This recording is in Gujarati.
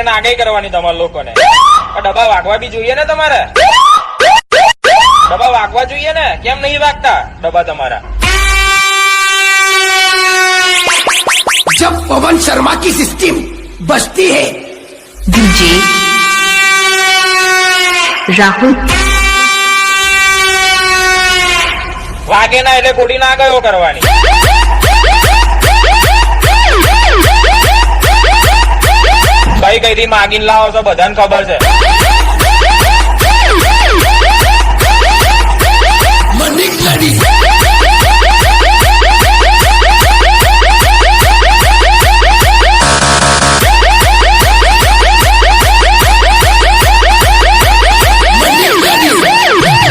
કરીને આગાહી કરવાની તમારા લોકોને. ડબ્બા વાગવા બી જોઈએ ને તમારે. ડબ્બા વાગવા જોઈએ ને, કેમ નહીં વાગતા ડબ્બા તમારા? जब पवन शर्मा की सिस्टम बजती है डीजे राहुल વાગે ના એટલે ગોળી ના ગયો કરવાની. કઈ કઈ થી માગીને લાવો છો બધાને ખબર છે.